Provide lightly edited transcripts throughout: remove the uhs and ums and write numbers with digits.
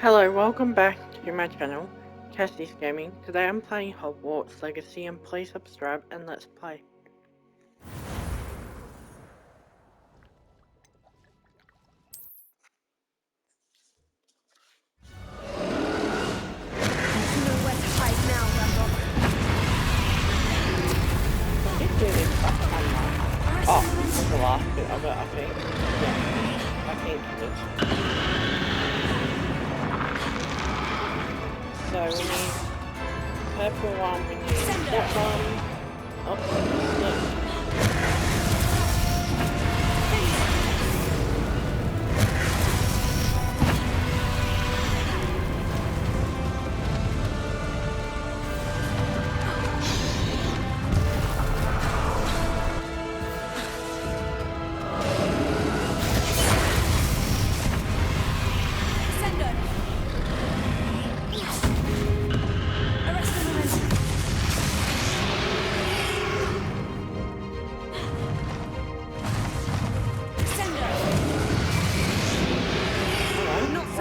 Hello, welcome back to my channel, Cassie's Gaming. Today I'm playing Hogwarts Legacy, and please subscribe and let's play. Nowhere to hide now, RANROK. I did do this back on Oh, this is the last bit of it, I think. Yeah, I think it is. So we need purple one, we need that one. Oh, look.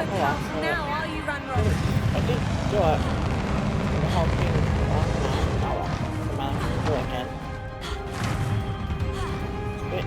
Now, are you, RANROK? I did do it. The whole thing was last night. Oh well, the man can do it again. Spit.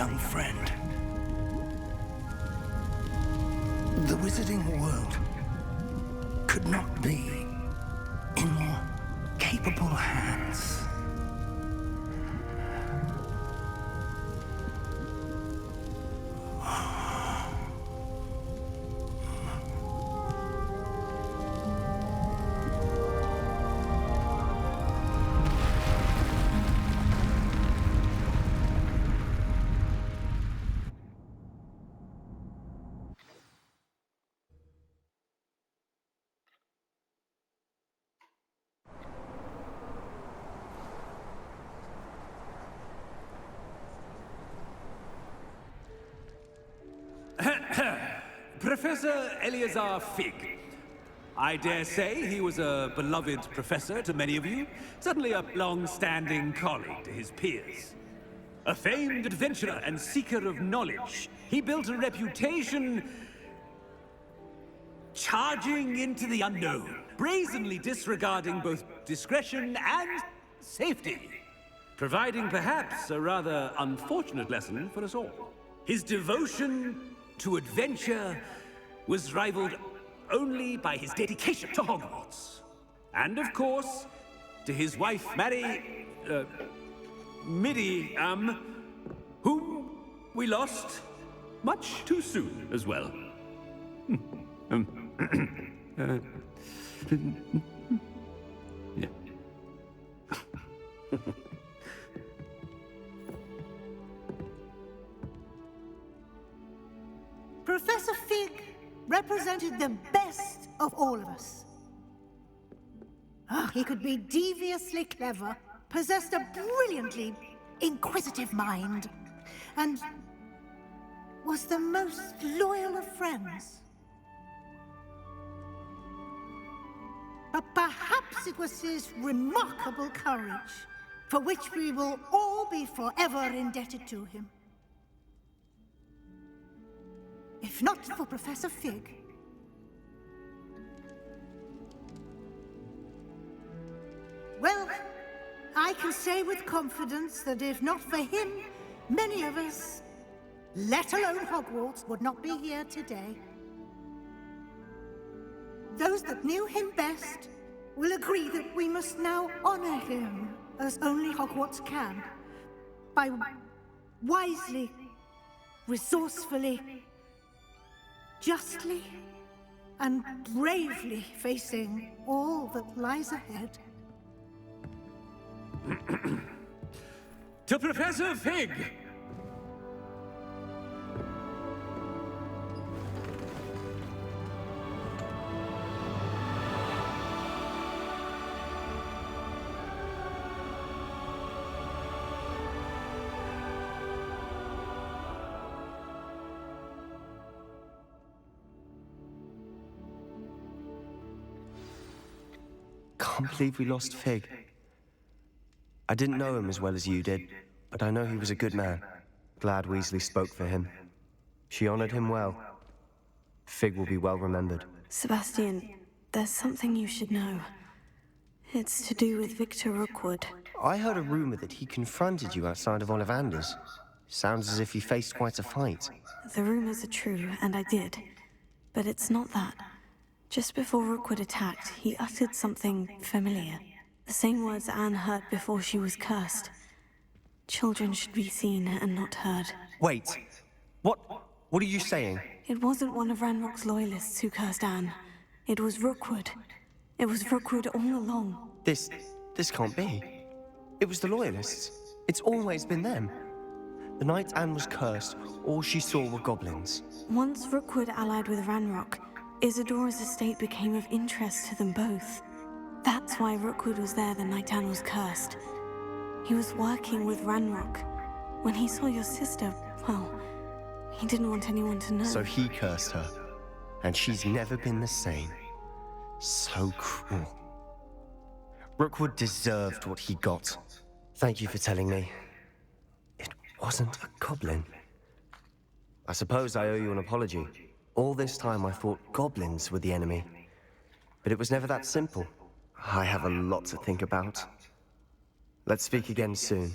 young friend. The wizarding world could not be in more capable hands. Professor Eleazar Fig. I dare say he was a beloved professor to many of you, certainly a long-standing colleague to his peers. A famed adventurer and seeker of knowledge, he built a reputation charging into the unknown, brazenly disregarding both discretion and safety, providing perhaps a rather unfortunate lesson for us all. His devotion to adventure was rivaled only by his dedication to Hogwarts. And of course, to his wife, Midi, whom we lost much too soon as well. Yeah. Professor Fig represented the best of all of us. He could be deviously clever, possessed a brilliantly inquisitive mind, and was the most loyal of friends. But perhaps it was his remarkable courage, for which we will all be forever indebted to him. If not for Professor Fig, well, I can say with confidence that if not for him, many of us, let alone Hogwarts, would not be here today. Those that knew him best will agree that we must now honor him as only Hogwarts can, by wisely, resourcefully, justly and bravely facing all that lies ahead. To Professor Fig! Can't believe we lost Fig. I didn't know him as well as you did, but I know he was a good man. Glad Weasley spoke for him. She honored him well. Fig will be well remembered. Sebastian, there's something you should know. It's to do with Victor Rookwood. I heard a rumor that he confronted you outside of Ollivander's. Sounds as if he faced quite a fight. The rumors are true, and I did. But it's not that. Just before Rookwood attacked, he uttered something familiar. The same words Anne heard before she was cursed. Children should be seen and not heard. Wait. What are you saying? It wasn't one of RANROK's loyalists who cursed Anne. It was Rookwood. It was Rookwood all along. This can't be. It was the Loyalists. It's always been them. The night Anne was cursed, all she saw were goblins. Once Rookwood allied with RANROK, Isadora's estate became of interest to them both. That's why Rookwood was there the night Anne was cursed. He was working with RANROK. When he saw your sister, well, he didn't want anyone to know. So he cursed her, and she's never been the same. So cruel. Rookwood deserved what he got. Thank you for telling me. It wasn't a goblin. I suppose I owe you an apology. All this time I thought goblins were the enemy. But it was never that simple. I have a lot to think about. Let's speak again soon.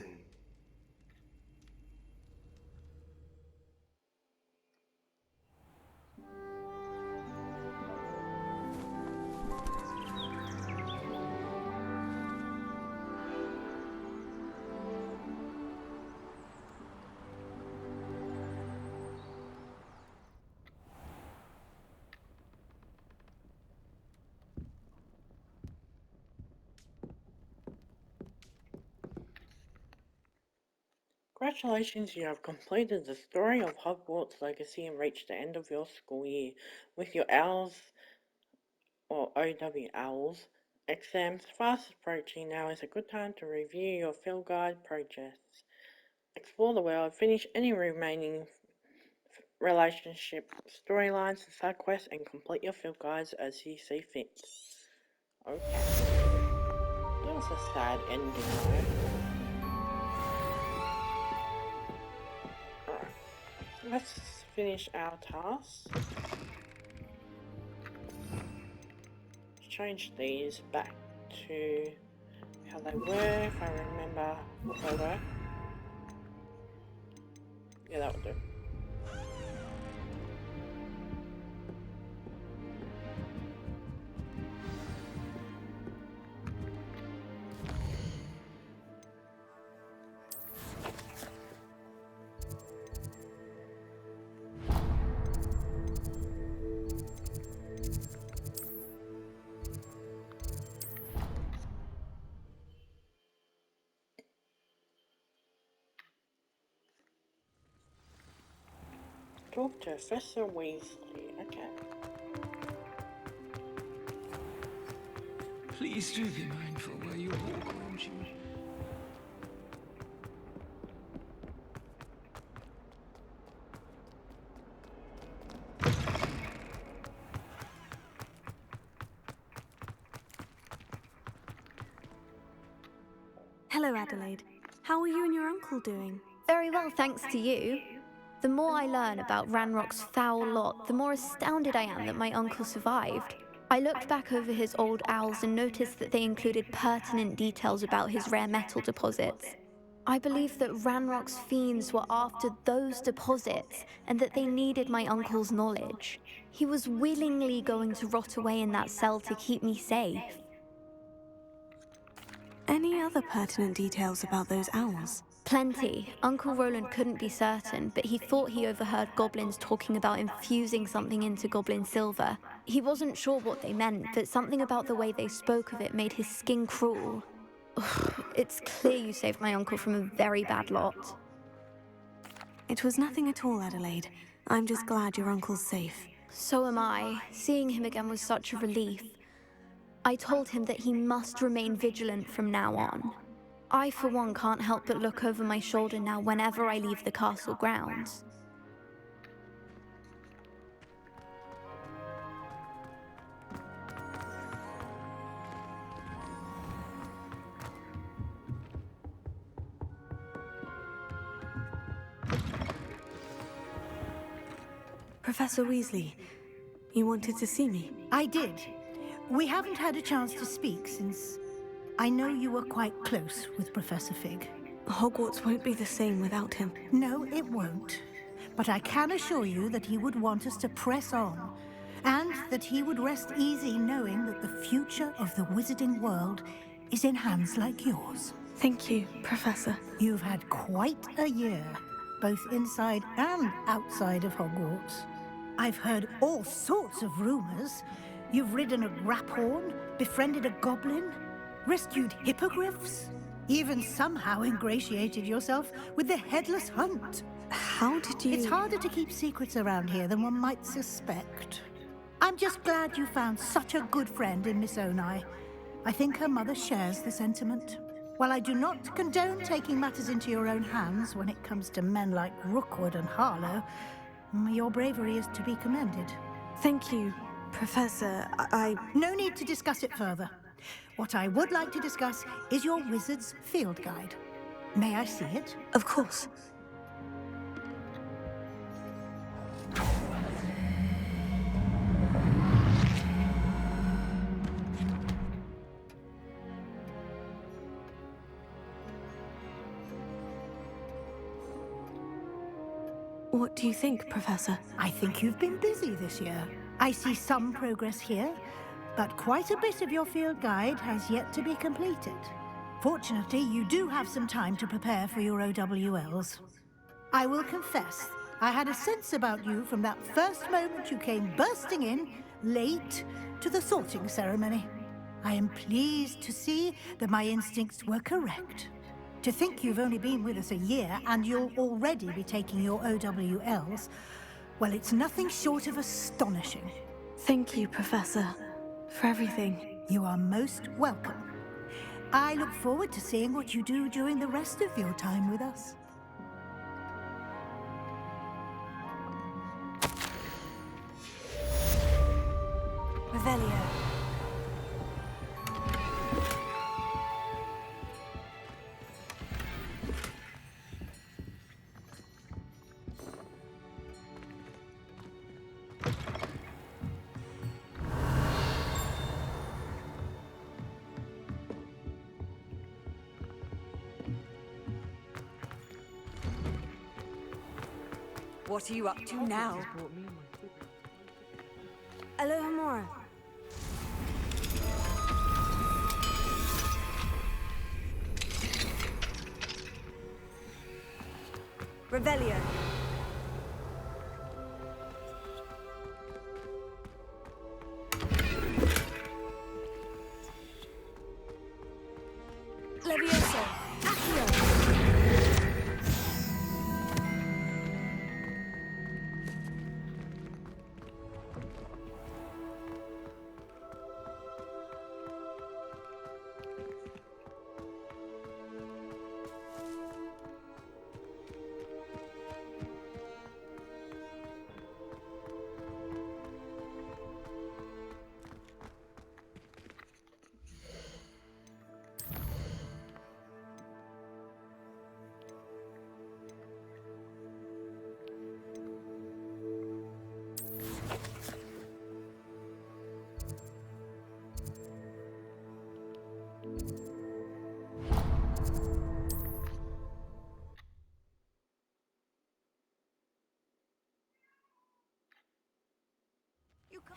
Congratulations, you have completed the story of Hogwarts Legacy and reached the end of your school year. With your owls, or OW owls, exams fast approaching, now is a good time to review your field guide projects. Explore the world, finish any remaining relationship storylines and side quests, and complete your field guides as you see fit. Okay. That was a sad ending though. Alright. Let's finish our task. Change these back to how they were, if I remember what they were. Yeah, that will do. Talk to Professor Weasley. Okay. Please do be mindful where you walk, won't you? Hello, Adelaide. How are you and your uncle doing? Very well, thanks to you. The more I learn about RANROK's foul lot, the more astounded I am that my uncle survived. I looked back over his old owls and noticed that they included pertinent details about his rare metal deposits. I believe that RANROK's fiends were after those deposits and that they needed my uncle's knowledge. He was willingly going to rot away in that cell to keep me safe. Any other pertinent details about those owls? Plenty. Uncle Roland couldn't be certain, but he thought he overheard goblins talking about infusing something into goblin silver. He wasn't sure what they meant, but something about the way they spoke of it made his skin crawl. It's clear you saved my uncle from a very bad lot. It was nothing at all, Adelaide. I'm just glad your uncle's safe. So am I. Seeing him again was such a relief. I told him that he must remain vigilant from now on. I, for one, can't help but look over my shoulder now whenever I leave the castle grounds. Professor Weasley, you wanted to see me? I did. We haven't had a chance to speak since I know you were quite close with Professor Fig. Hogwarts won't be the same without him. No, it won't. But I can assure you that he would want us to press on, and that he would rest easy knowing that the future of the wizarding world is in hands like yours. Thank you, Professor. You've had quite a year, both inside and outside of Hogwarts. I've heard all sorts of rumors. You've ridden a graphorn, befriended a goblin, rescued hippogriffs, even somehow ingratiated yourself with the Headless Hunt. How did you... It's harder to keep secrets around here than one might suspect. I'm just glad you found such a good friend in Miss Onai. I think her mother shares the sentiment. While I do not condone taking matters into your own hands when it comes to men like Rookwood and Harlow, your bravery is to be commended. Thank you, Professor. No need to discuss it further. What I would like to discuss is your wizard's field guide. May I see it? Of course. What do you think, Professor? I think you've been busy this year. I see some progress here, but quite a bit of your field guide has yet to be completed. Fortunately, you do have some time to prepare for your OWLs. I will confess, I had a sense about you from that first moment you came bursting in, late, to the sorting ceremony. I am pleased to see that my instincts were correct. To think you've only been with us a year and you'll already be taking your OWLs, well, it's nothing short of astonishing. Thank you, Professor, for everything. You are most welcome. I look forward to seeing what you do during the rest of your time with us. Revelio. What are you up to now? Alohomora. Revelio. Levioso. Accio.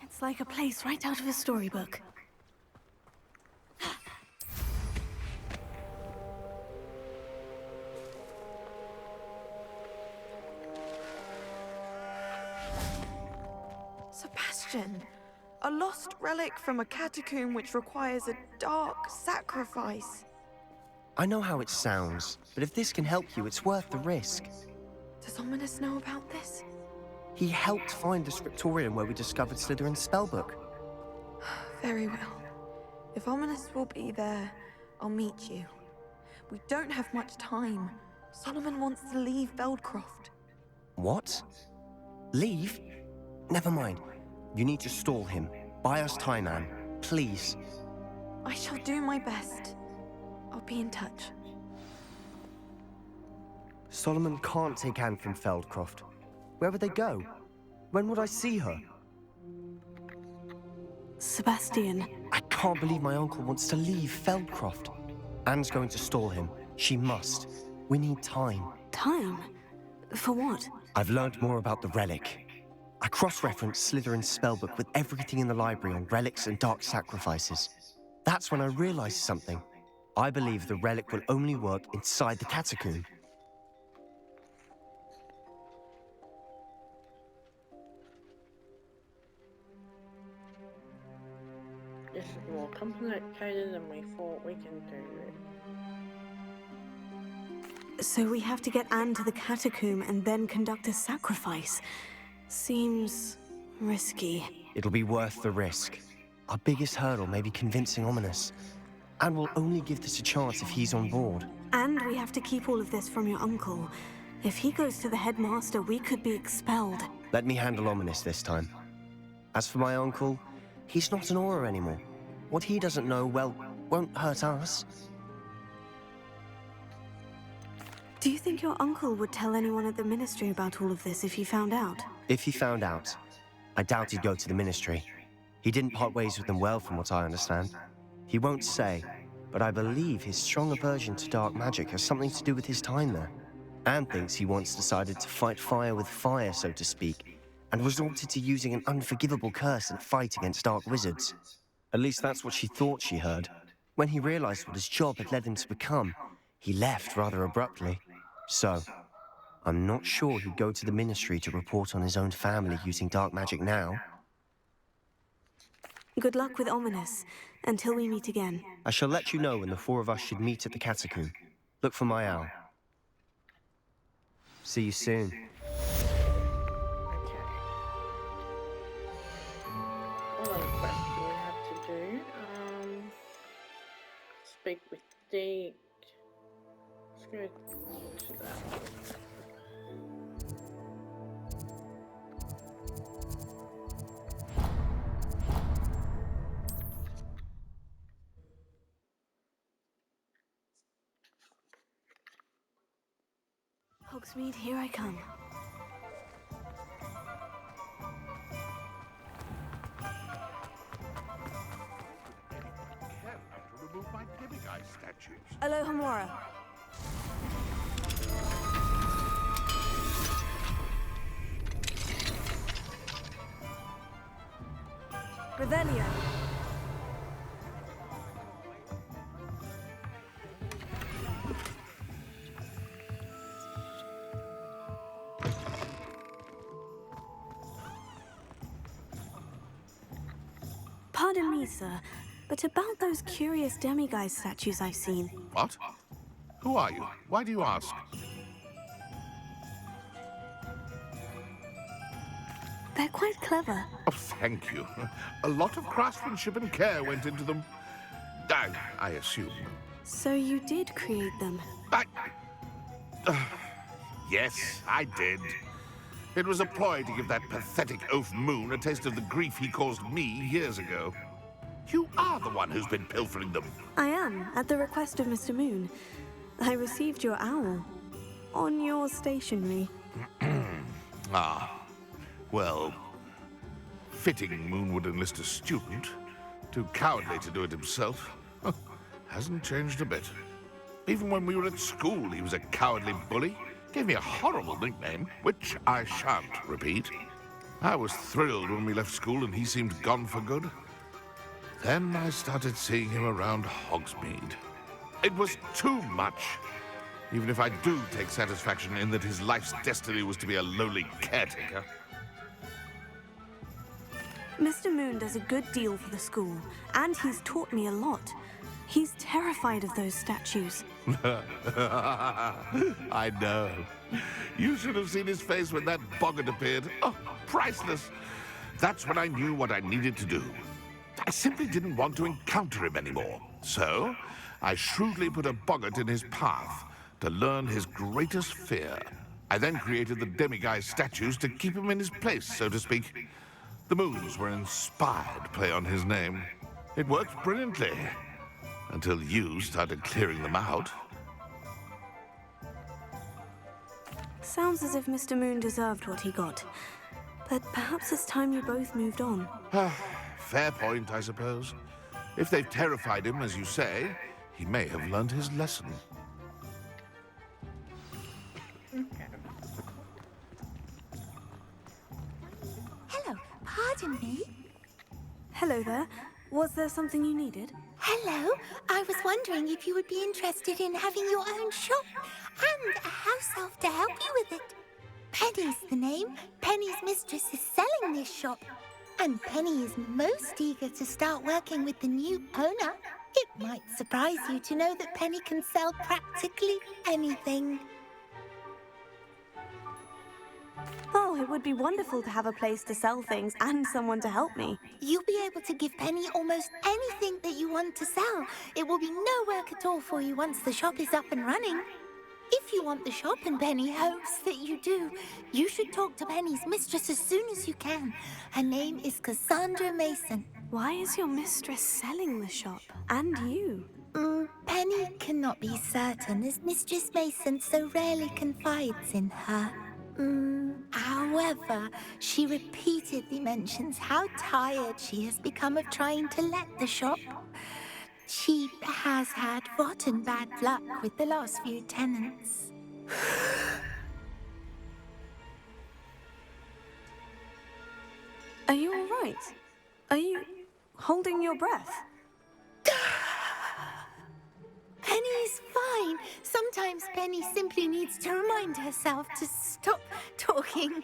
It's like a place right out of a storybook. Sebastian, a lost relic from a catacomb which requires a dark sacrifice. I know how it sounds, but if this can help you, it's worth the risk. Does Ominous know about this? He helped find the scriptorium where we discovered Slytherin's spellbook. Very well. If Ominous will be there, I'll meet you. We don't have much time. Solomon wants to leave Beldcroft. What? Leave? Never mind. You need to stall him. Buy us time, Anne. Please. I shall do my best. I'll be in touch. Solomon can't take Anne from Feldcroft. Where would they go? When would I see her? Sebastian. I can't believe my uncle wants to leave Feldcroft. Anne's going to stall him. She must. We need time. Time? For what? I've learned more about the relic. I cross-referenced Slytherin's spellbook with everything in the library on relics and dark sacrifices. That's when I realized something. I believe the relic will only work inside the catacomb. This is more complicated than we thought. We can do it. So we have to get Anne to the catacomb and then conduct a sacrifice. Seems risky. It'll be worth the risk. Our biggest hurdle may be convincing Ominous. And we'll only give this a chance if he's on board. And we have to keep all of this from your uncle. If he goes to the headmaster, we could be expelled. Let me handle Ominous this time. As for my uncle, he's not an Auror anymore. What he doesn't know, well, won't hurt us. Do you think your uncle would tell anyone at the Ministry about all of this if he found out? If he found out, I doubt he'd go to the Ministry. He didn't part ways with them well, from what I understand. He won't say, but I believe his strong aversion to dark magic has something to do with his time there. Anne thinks he once decided to fight fire with fire, so to speak, and resorted to using an unforgivable curse in a fight against dark wizards. At least that's what she thought she heard. When he realized what his job had led him to become, he left rather abruptly. So, I'm not sure he'd go to the Ministry to report on his own family using dark magic now. Good luck with Ominous, until we meet again. I shall let you know when the four of us should meet at the catacomb. Look for my owl. See you soon. Okay. What other quest do we have to do? Speak with Deke. Let's go to that one. Hogsmeade, here I come. To remove my demiguise statues. Alohomora. Revelio. Pardon me, sir, but about those curious demiguise statues I've seen. What? Who are you? Why do you ask? They're quite clever. Oh, thank you. A lot of craftsmanship and care went into them. I assume. So you did create them? Yes, I did. It was a ploy to give that pathetic oaf Moon a taste of the grief he caused me years ago. You are the one who's been pilfering them. I am, at the request of Mr. Moon. I received your owl. On your stationery. Well, fitting Moon would enlist a student. Too cowardly to do it himself. Hasn't changed a bit. Even when we were at school, he was a cowardly bully. Gave me a horrible nickname, which I shan't repeat. I was thrilled when we left school and he seemed gone for good. Then I started seeing him around Hogsmeade. It was too much. Even if I do take satisfaction in that his life's destiny was to be a lowly caretaker. Mr. Moon does a good deal for the school, and he's taught me a lot. He's terrified of those statues. I know. You should have seen his face when that boggart appeared. Oh, priceless. That's when I knew what I needed to do. I simply didn't want to encounter him anymore. So, I shrewdly put a boggart in his path to learn his greatest fear. I then created the demiguise statues to keep him in his place, so to speak. The moons were an inspired play on his name. It worked brilliantly. Until you started clearing them out. Sounds as if Mr. Moon deserved what he got. But perhaps it's time you both moved on. Fair point, I suppose. If they've terrified him, as you say, he may have learned his lesson. Hello, pardon me. Hello there. Was there something you needed? Hello, I was wondering if you would be interested in having your own shop and a house elf to help you with it. Penny's the name. Penny's mistress is selling this shop. And Penny is most eager to start working with the new owner. It might surprise you to know that Penny can sell practically anything. Oh, it would be wonderful to have a place to sell things and someone to help me. You'll be able to give Penny almost anything that you want to sell. It will be no work at all for you once the shop is up and running. If you want the shop, and Penny hopes that you do, you should talk to Penny's mistress as soon as you can. Her name is Cassandra Mason. Why is your mistress selling the shop? And you? Penny cannot be certain, as Mistress Mason so rarely confides in her. However, she repeatedly mentions how tired she has become of trying to let the shop. She has had rotten bad luck with the last few tenants. Are you all right? Are you holding your breath? Penny's fine. Sometimes Penny simply needs to remind herself to stop talking.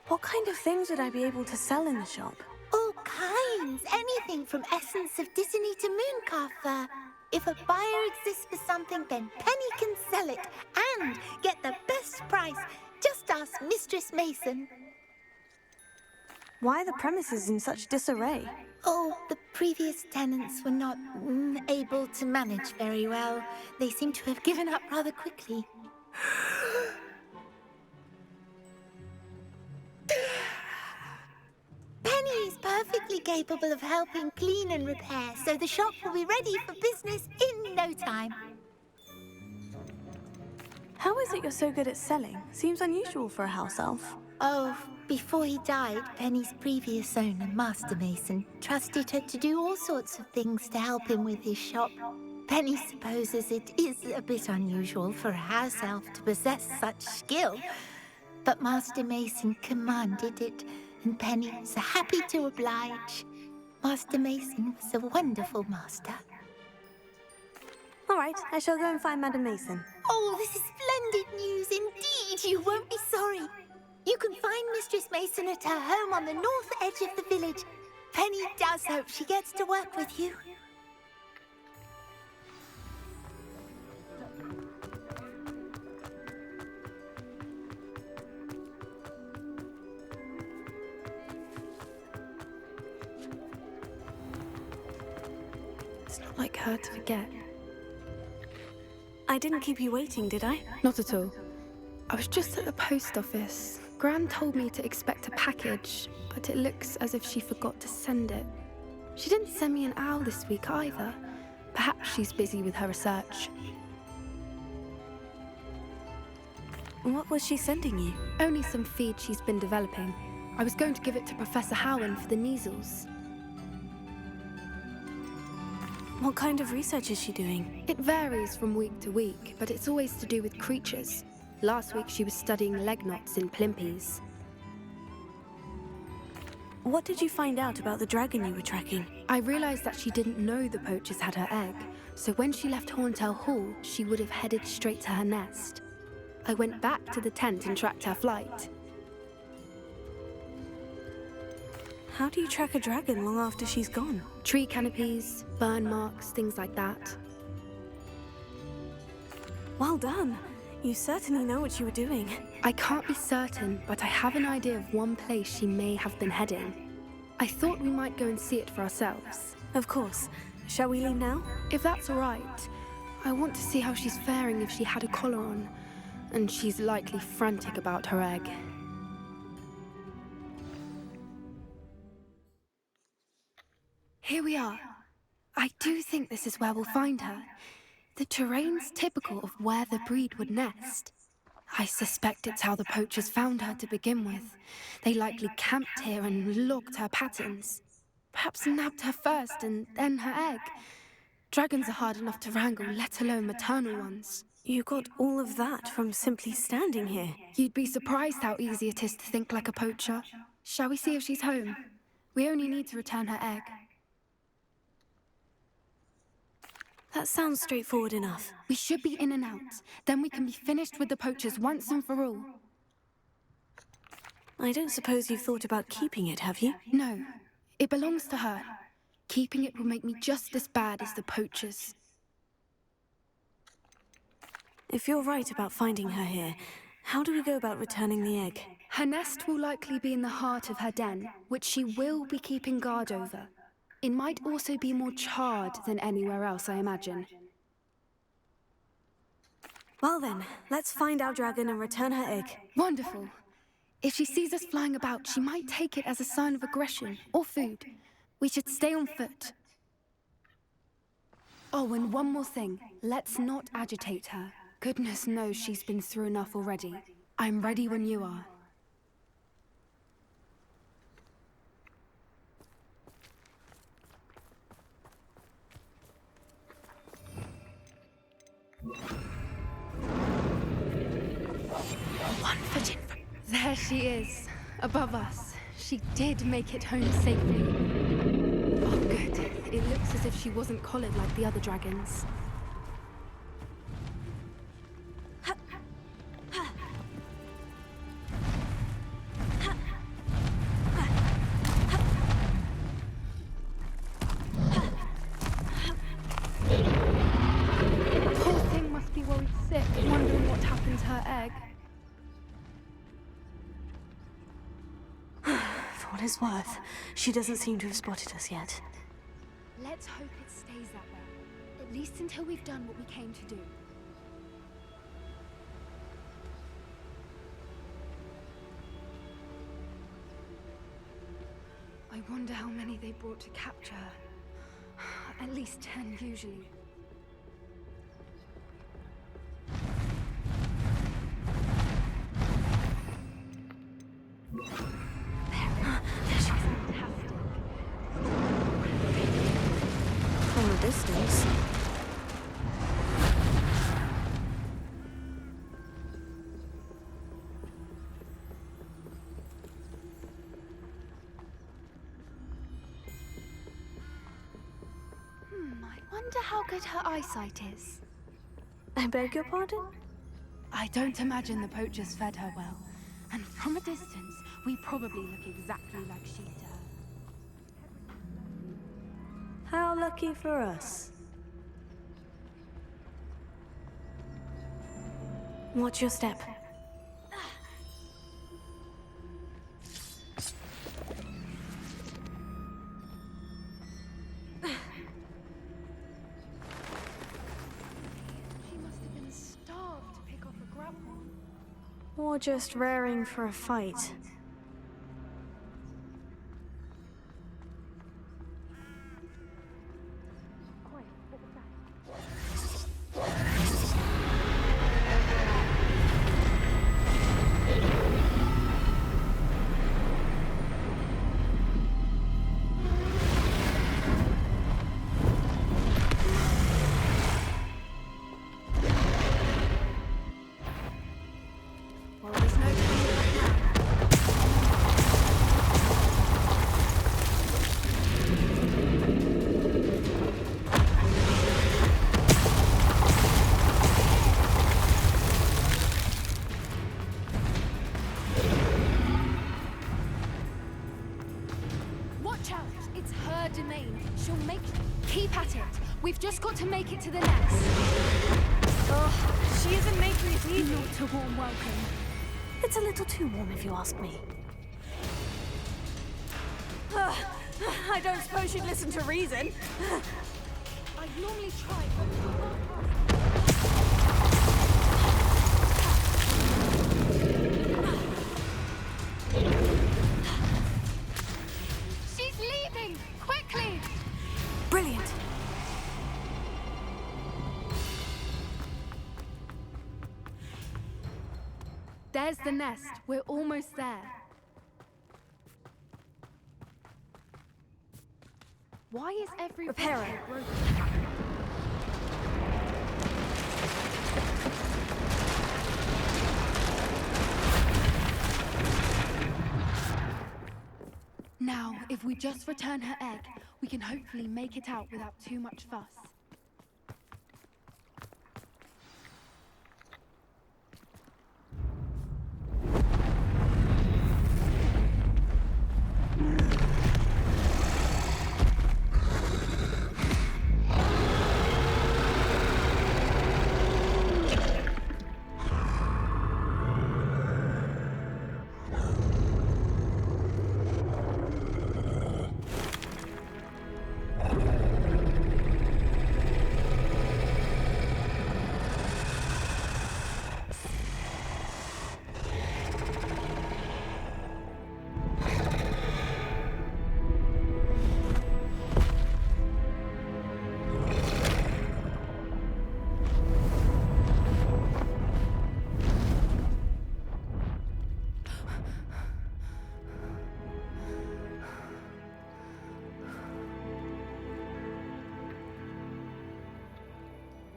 What kind of things would I be able to sell in the shop? All kinds. means anything from essence of Disney to mooncalf fur. If a buyer exists for something, then Penny can sell it and get the best price. Just ask Mistress Mason. Why are the premises in such disarray? Oh, the previous tenants were not able to manage very well. They seem to have given up rather quickly. Penny is perfectly capable of helping clean and repair, so the shop will be ready for business in no time. How is it you're so good at selling? Seems unusual for a house elf. Oh, before he died, Penny's previous owner, Master Mason, trusted her to do all sorts of things to help him with his shop. Penny supposes it is a bit unusual for a house elf to possess such skill, but Master Mason commanded it, and Penny was happy to oblige. Master Mason was a wonderful master. All right, I shall go and find Madam Mason. Oh, this is splendid news indeed. You won't be sorry. You can find Mistress Mason at her home on the north edge of the village. Penny does hope she gets to work with you. It's not like her to forget. I didn't keep you waiting, did I? Not at all. I was just at the post office. Gran told me to expect a package, but it looks as if she forgot to send it. She didn't send me an owl this week either. Perhaps she's busy with her research. What was she sending you? Only some feed she's been developing. I was going to give it to Professor Howen for the measles. What kind of research is she doing? It varies from week to week, but it's always to do with creatures. Last week she was studying leg knots in plimpies. What did you find out about the dragon you were tracking? I realized that she didn't know the poachers had her egg, so when she left Horntail Hall, she would have headed straight to her nest. I went back to the tent and tracked her flight. How do you track a dragon long after she's gone? Tree canopies, burn marks, things like that. Well done. You certainly know what you were doing. I can't be certain, but I have an idea of one place she may have been heading. I thought we might go and see it for ourselves. Of course. Shall we leave now? If that's all right. I want to see how she's faring if she had a collar on. And she's likely frantic about her egg. Here we are. I do think this is where we'll find her. The terrain's typical of where the breed would nest. I suspect it's how the poachers found her to begin with. They likely camped here and logged her patterns. Perhaps nabbed her first and then her egg. Dragons are hard enough to wrangle, let alone maternal ones. You got all of that from simply standing here. You'd be surprised how easy it is to think like a poacher. Shall we see if she's home? We only need to return her egg. That sounds straightforward enough. We should be in and out. Then we can be finished with the poachers once and for all. I don't suppose you've thought about keeping it, have you? No. It belongs to her. Keeping it will make me just as bad as the poachers. If you're right about finding her here, how do we go about returning the egg? Her nest will likely be in the heart of her den, which she will be keeping guard over. It might also be more charred than anywhere else, I imagine. Well then, let's find our dragon and return her egg. Wonderful. If she sees us flying about, she might take it as a sign of aggression or food. We should stay on foot. Oh, and one more thing. Let's not agitate her. Goodness knows she's been through enough already. I'm ready when you are. One foot in front. There she is, above us. She did make it home safely. Oh, good. It looks as if she wasn't collared like the other dragons. For what it's worth, she doesn't seem to have spotted us yet. Let's hope it stays that way. At least until we've done what we came to do. I wonder how many they brought to capture her. At least 10 usually. From a distance. I wonder how good her eyesight is. I beg your pardon? I don't imagine the poachers fed her well. And from a distance, we probably look exactly like she does. How lucky for us. Watch your step. She must have been starved to pick off a grapple. Or just raring for a fight. Well, there's no time right now. Watch out! It's her domain. She'll make... Keep at it. We've just got to make it to the nest. Oh, she isn't making it easy. Not a warm welcome. It's a little too warm if you ask me. I don't suppose you'd listen to reason. I'd normally try, but... She's leaving! Quickly! Brilliant. There's the nest. We're almost there. Why is every... Repair it. Now, if we just return her egg, we can hopefully make it out without too much fuss.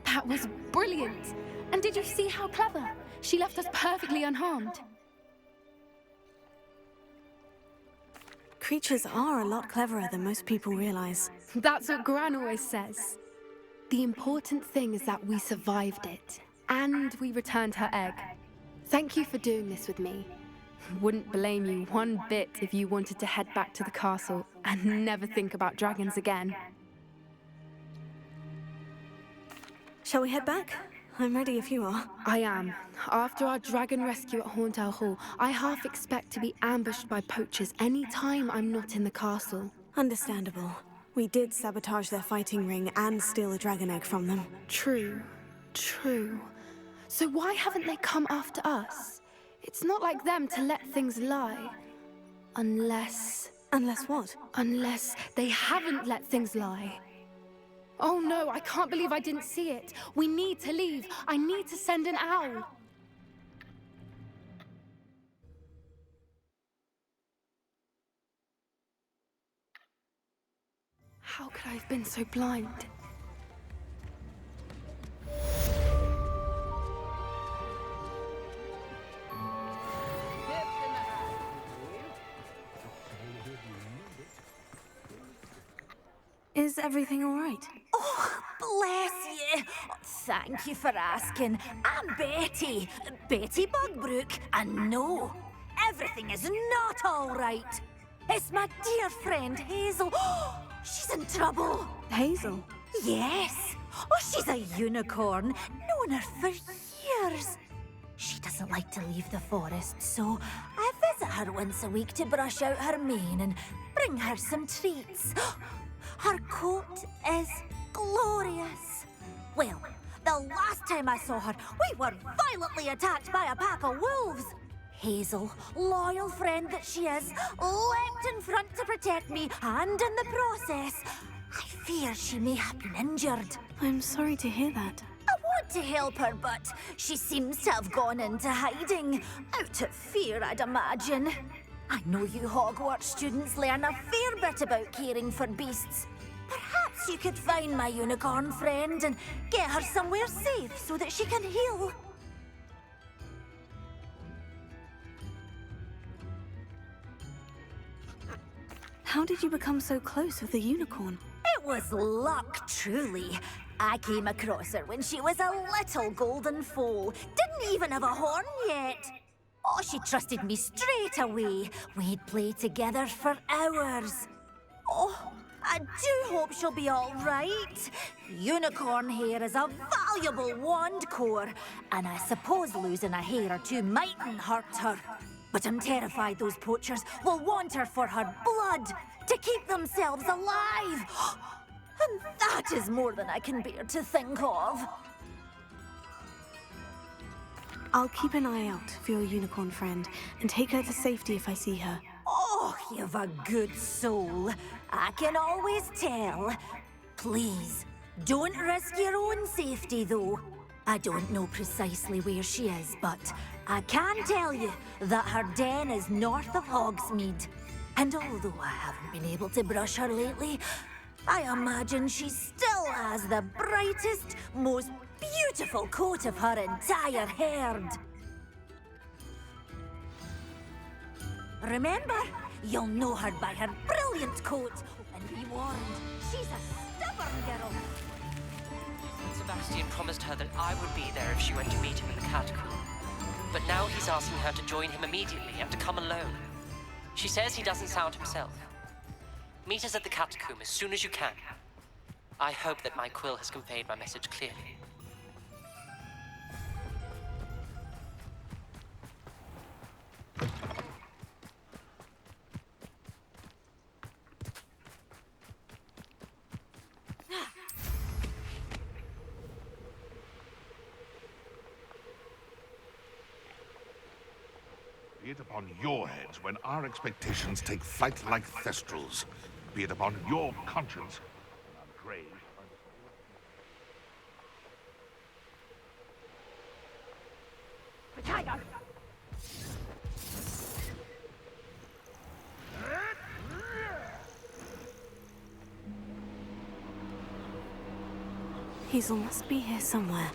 That was brilliant! And did you see how clever? She left us perfectly unharmed. Creatures are a lot cleverer than most people realize. That's what Gran always says. The important thing is that we survived it. And we returned her egg. Thank you for doing this with me. Wouldn't blame you one bit if you wanted to head back to the castle and never think about dragons again. Shall we head back? I'm ready if you are. I am. After our dragon rescue at Hauntow Hall, I half expect to be ambushed by poachers any time I'm not in the castle. Understandable. We did sabotage their fighting ring and steal a dragon egg from them. True. True. So why haven't they come after us? It's not like them to let things lie. Unless... Unless what? Unless they haven't let things lie. Oh no, I can't believe I didn't see it. We need to leave. I need to send an owl. How could I have been so blind? Is everything all right? Oh, bless you. Thank you for asking. I'm Betty. Betty Bugbrook. And no, everything is not all right. It's my dear friend Hazel. She's in trouble. Hazel? Yes. Oh, she's a unicorn. Known her for years. She doesn't like to leave the forest, so I visit her once a week to brush out her mane and bring her some treats. Her coat is glorious. Well, the last time I saw her, we were violently attacked by a pack of wolves. Hazel, loyal friend that she is, leapt in front to protect me, and in the process, I fear she may have been injured. I'm sorry to hear that. I want to help her, but she seems to have gone into hiding. Out of fear, I'd imagine. I know you Hogwarts students learn a fair bit about caring for beasts. Perhaps you could find my unicorn friend and get her somewhere safe so that she can heal. How did you become so close with the unicorn? It was luck, truly. I came across her when she was a little golden foal. Didn't even have a horn yet. Oh, she trusted me straight away. We'd play together for hours. Oh, I do hope she'll be all right. Unicorn hair is a valuable wand core, and I suppose losing a hair or two mightn't hurt her. But I'm terrified those poachers will want her for her blood, to keep themselves alive. And that is more than I can bear to think of. I'll keep an eye out for your unicorn friend and take her to safety if I see her. Oh, you've a good soul. I can always tell. Please, don't risk your own safety, though. I don't know precisely where she is, but I can tell you that her den is north of Hogsmeade. And although I haven't been able to brush her lately, I imagine she still has the brightest, most beautiful coat of her entire herd. Remember, you'll know her by her brilliant coat. And be warned, she's a stubborn girl. Sebastian promised her that I would be there if she went to meet him in the catacomb. But now he's asking her to join him immediately and to come alone. She says he doesn't sound himself. Meet us at the catacomb as soon as you can. I hope that my quill has conveyed my message clearly. Be it upon your heads when our expectations take flight like thestrals. Be it upon your conscience when our grave... Hazel must be here somewhere.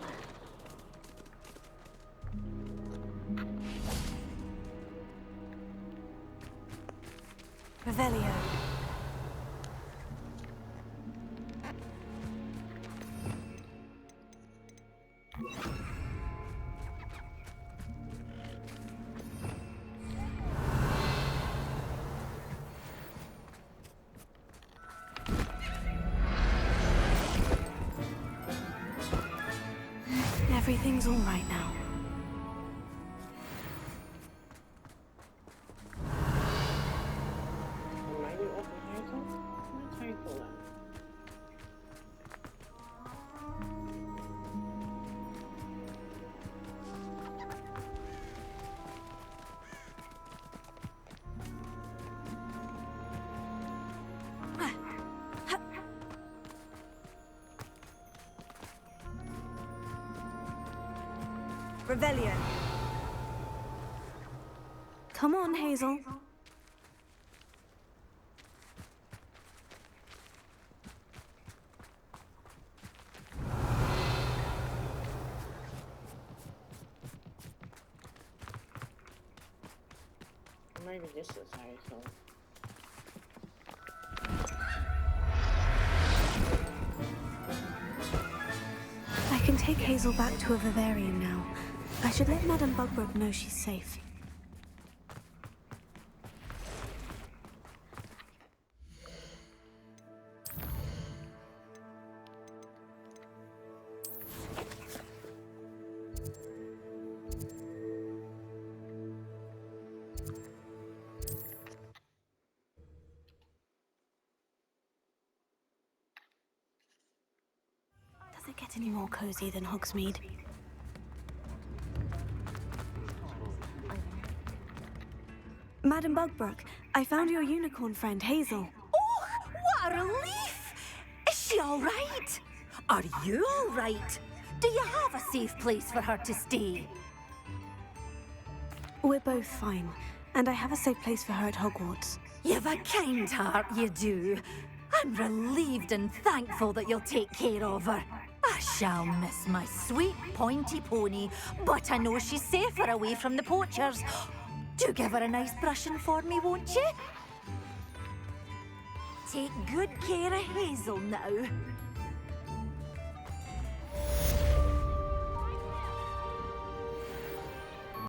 Revelio. Everything's all right now. Maybe over Hazel? Let's Hazel then. Revelio. Come on, Hazel. Maybe this is Hazel. I can take Hazel back to a vivarium now. I should let Madame Bugbrook know she's safe. Does it get any more cozy than Hogsmeade? Madame Bugbrook, I found your unicorn friend, Hazel. Oh, what a relief! Is she all right? Are you all right? Do you have a safe place for her to stay? We're both fine, and I have a safe place for her at Hogwarts. You've a kind heart, you do. I'm relieved and thankful that you'll take care of her. I shall miss my sweet pointy pony, but I know she's safer away from the poachers. Do give her a nice brushing for me, won't you? Take good care of Hazel now.